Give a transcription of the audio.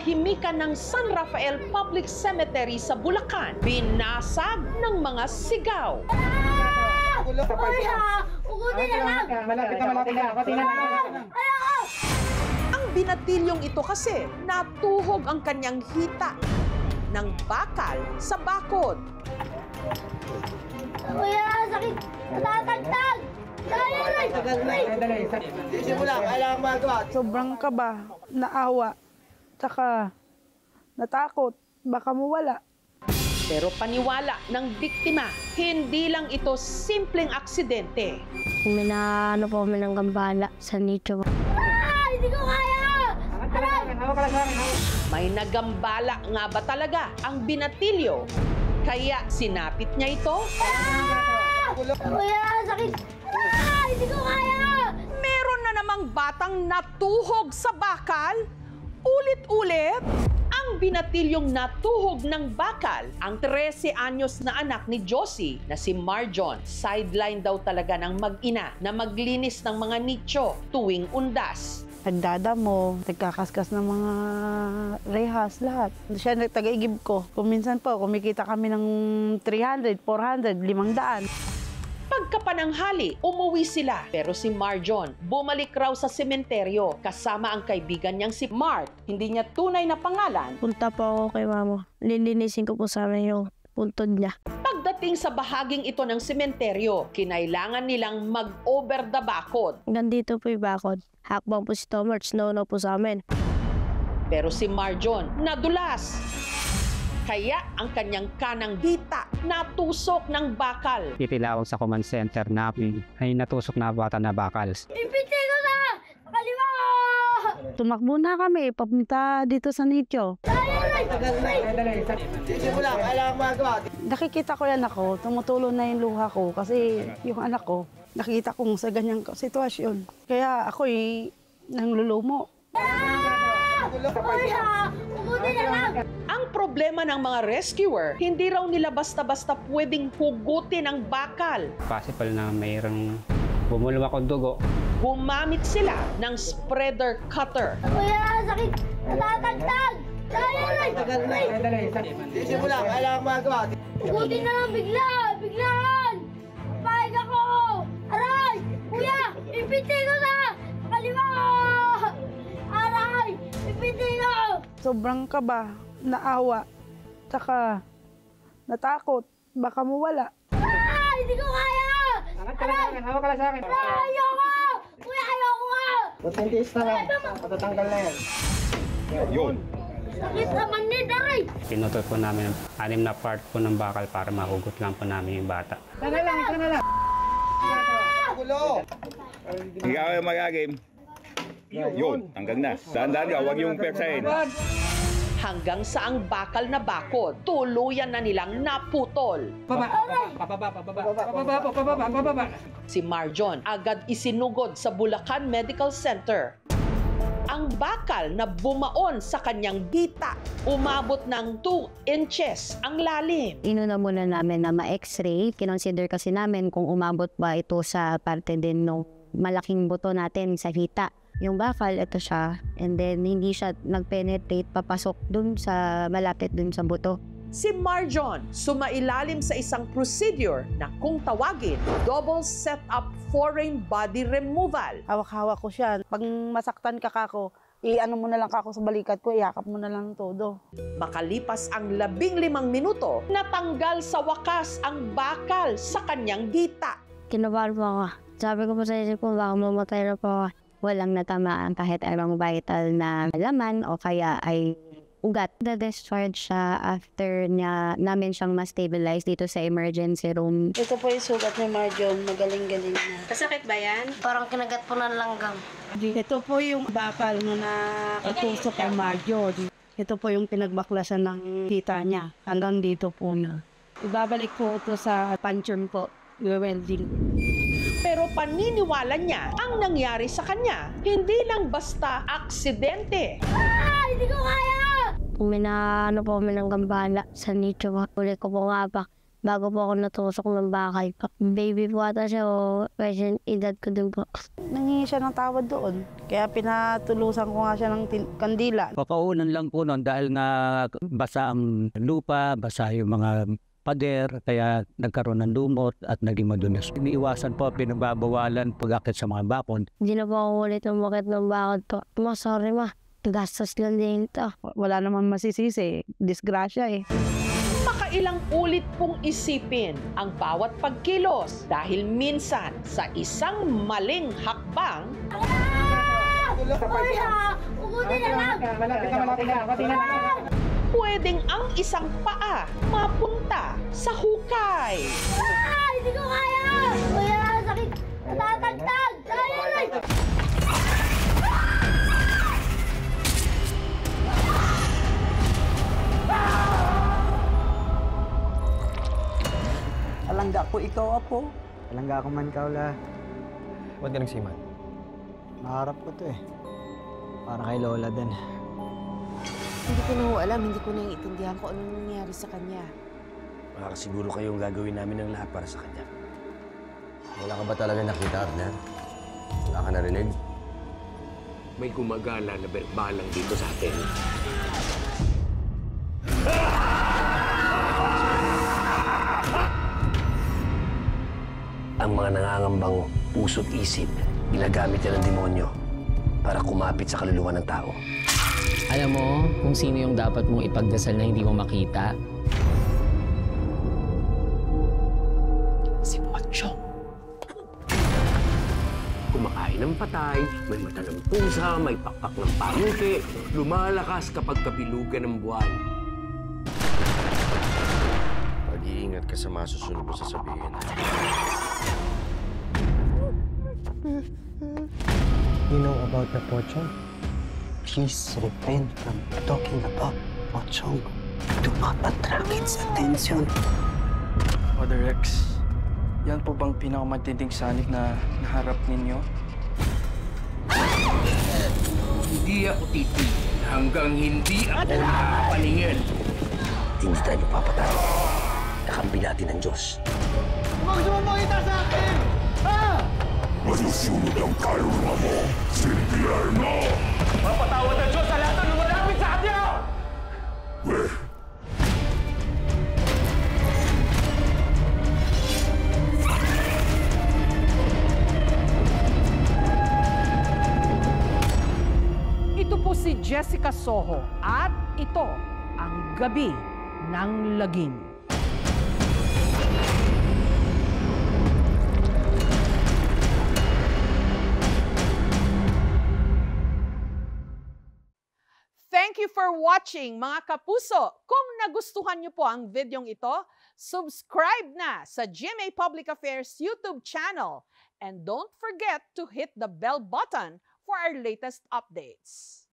katahimikan ng San Rafael Public Cemetery sa Bulacan, binasag ng mga sigaw. Ang binatilyong ito kasi natuhog ang kanyang hita ng bakal sa bakod. Kuya, sakit! Natatagtag! Sobrang kaba, naawa, tsaka natakot, baka mawala. Pero paniwala ng biktima, hindi lang ito simpleng aksidente. Kung may naano po kami ng gambala sa nicho. Hindi ko kaya! May nagambala nga ba talaga ang binatilyo? Kaya sinapit niya ito? Kuya, sakit! Hindi ko kaya! Meron na namang batang natuhog sa bakal? Ulit-ulit? Ang binatilyong natuhog ng bakal, ang 13 anyos na anak ni Josie na si Marjon, sideline daw talaga ng mag-ina na maglinis ng mga nicho tuwing undas. Nagdadamo, nagkakaskas ng mga rehas, lahat. Siya nagtagaigib ko. Kung minsan po, kumikita kami ng 300, 400, 500. Pagkapananghali, umuwi sila. Pero si Marjon, bumalik raw sa sementeryo kasama ang kaibigan niyang si Mark. Hindi niya tunay na pangalan. Punta po ako kay mama. Lilinisin ko po sa amin yung puntod niya. Pagdating sa bahaging ito ng sementeryo, kinailangan nilang mag-over the bakod. Hanggang dito po yung bakod. Hakbang po si Tomart, snow po sa amin. Pero si Marjon, nadulas. Kaya ang kanyang kanang hita natusok ng bakal. Titilawag sa command center namin ay natusok na bata na bakal. Ipiti ko na! Kaliwa! Tumakbo na kami, papunta dito sa nicho. Nakikita ko yan ako, tumutulo na yung luha ko kasi yung anak ko, nakita kong sa ganyang sitwasyon. Kaya ako'y nanglulumo. Ang problema ng mga rescuer, hindi raw nila basta-basta pwedeng hugutin ang bakal. Possible na mayroong bumulwak o dugo. Gumamit sila ng spreader cutter. Kuya, sakit! Natatagtag! Hugutin na lang bigla! Biglaan! Paig ako! Aray! Kuya! Ipiti ko na! Kaliwa! Aray! Ipiti ko! Sobrang kaba, naawa, tsaka natakot, baka mawala. Hindi ko kaya! Hawak ka lang sa akin. Ayoko! Kuya, ayoko nga! Potentiis na lang, matatanggal na yan. Yun. Sakit naman ni Daray! Pinutol po namin ang 6 na part po ng bakal para mahugot lang po namin yung bata. Ikaw yung mag-agim. Yun, hanggang na. Dahan-dahan ka, huwag yung persahin. Hanggang sa ang bakal na bakod, tuluyan na nilang naputol. Si Marjon agad isinugod sa Bulacan Medical Center. Ang bakal na bumaon sa kanyang hita, umabot ng 2 inches ang lalim. Inuna muna namin na ma-x-ray. Kinonsider kasi namin kung umabot ba ito sa parte din ng malaking buto natin sa hita. Yung bakal, ito siya. And then, hindi siya nag-penetrate papasok dun sa malapit dun sa buto. Si Marjon sumailalim sa isang procedure na kung tawagin, double set-up foreign body removal. Hawak-hawak ko siya. Pag masaktan ka kako, i-ano mo na lang kako sa balikat ko, iyakap mo na lang todo. Makalipas ang 15 minuto, natanggal sa wakas ang bakal sa kanyang hita. Kinabahan po ako. Sabi ko po sa isip ko, baka mamatay na po ako. Walang natamaan kahit anong vital na laman o kaya ay ugat. Na-discharge siya after namin siyang ma-stabilize dito sa emergency room. Ito po yung sugat ni Marjon, magaling-galing na. Kasakit ba yan? Parang kinagat po ng langgam. Ito po yung bakal na nakatusok kay Marjon. Ito po yung pinagbaklasan ng hita niya. Hanggang dito po na. Ibabalik po ito sa punchon po, welding. Pero paniniwala niya ang nangyari sa kanya, hindi lang basta aksidente. Hindi ko kaya! Kung may naano po kami ng gambala sa nicho, huli ko po nga pa. bago po ako natusok ng bakal po. Baby po ata siya o present edad ko din po. Nangingi siya ng tawad doon. Kaya pinatulusan ko nga siya ng kandila. Papaunan lang po noon dahil nga basa ang lupa, basa yung mga pader, kaya nagkaroon ng lumot at naging madulas. Iniiwasan po, pinagbabawalan pag-akit sa mga bakod. Hindi na po ako ulit umakit ng bakal po. Ma, sorry ma. Gastos lang din ito. Wala naman masisisi. Disgrasya eh. Makailang ulit pong isipin ang bawat pagkilos dahil minsan sa isang maling hakbang, pwedeng ang isang paa mapunta sa hukay. Hindi ko kaya! Kuya, sakit! Natatagtag! Ay! Alangga ko ikaw, Apo. Alangga ko man, Kaula. Ba't ka nagsiman? Maharap ko to eh. Para kay Lola din. Hindi ko na ho alam, hindi ko naiintindihan kung anong nangyari sa kanya. Makakasiguro kayong gagawin namin ng lahat para sa kanya. Wala ka ba talaga nakita, Arner? Wala ka narinig? May gumagala na berbalang dito sa atin. Ang mga nangangambang puso't isip, ginagamit nila ng demonyo para kumapit sa kaluluwa ng tao. Alam mo kung sino yung dapat mong ipagdasal na hindi mo makita? Si Pochong. Kumakain ng patay, may mata ng pusa, may pakpak ng pamuki, lumalakas kapag kabilugan ng buwan. Mag-iingat ka sa masusunod mo sasabihin. You know about the Pochong? Please refrain from talking about Pochong. Do not attract its attention. Father Rex, yan po bang pinakamatinding sanik na naharap ninyo? Hindi ako titigil hanggang hindi ako nakapaningin. Hindi tayo magpapatay. Kakampi natin ng Diyos. Huwag sumapakita sa akin! Ha? Masusunod ang kaluluwa mo, Silvier mo! Mapatawad ang Diyos sa lahat ng lumalapit sa kanya! Ito po si Jessica Soho at ito ang Gabi ng Lagim. Thank you for watching, mga kapuso. Kung nagustuhan niyo po ang videong ito, subscribe na sa GMA Public Affairs YouTube channel. And don't forget to hit the bell button for our latest updates.